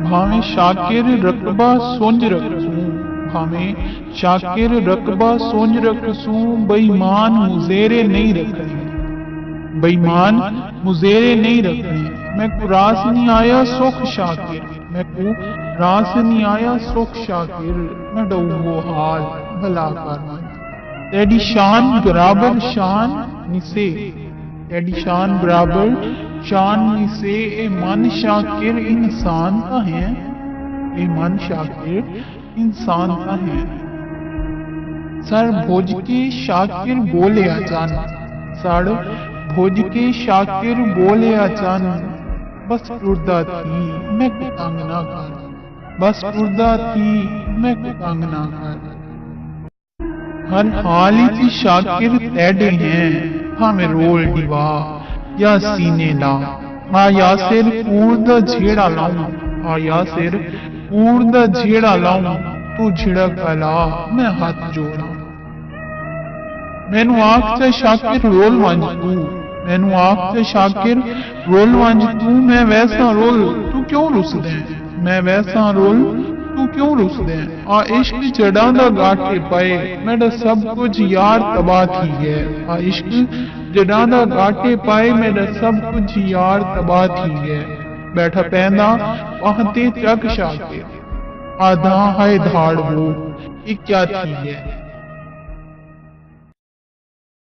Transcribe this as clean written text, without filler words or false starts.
भावे शाकिर रकबा सोंज रखसूं, भावे शाकिर रकबा सोंज रखसूं, बेईमान मुजेरे नहीं रखने, बेईमान मुजेरे नहीं रखने। मैं को रास नहीं आया सुख शाकिर, मैं को रास नहीं आया सुख शाकिर, मैं डूबो हाल भला कर। तेरी शान बराबर शान निसे, तेरी शान बराबर शान निसे, ए मन शाकिर इंसान का है, ए मन शाकिर इंसान का है। सर भोज के शाकिर बोले अचानक, सर भोज के शाकिर बोले अचानक, बस टुरदा थी मैं को तंग ना कर, बस टुरदा थी मैं को तंग ना कर। हर हाल ही शाकिर तेरे हैं, भाਵੇਂ रोल डिवा या सीने ला। आ यासिर कूड़ दा झेड़ा लाऊं, आ यासिर कूड़ दा झेड़ा लाऊं, तू झिड़क अला मैं हाथ जोड़ा। मैनू आख च शाकिर रोल वंज तू, मैनू आख च शाकिर रोल वंज तू, मैं वैसा रोल तू क्यों रुसदे, मैं वैसा रोल तू क्यों रुसदे। आ इश्क जड़ा दा गाटे पाए, मेरा सब कुछ यार तबाह थी है। आ इश्क जड़ा दा गाटे पाए, मेरा सब कुछ यार तबाह थी है। बैठा पैंदा वहां ते चक शाकिर, आधा हाय धाड़ वो ये क्या थी है।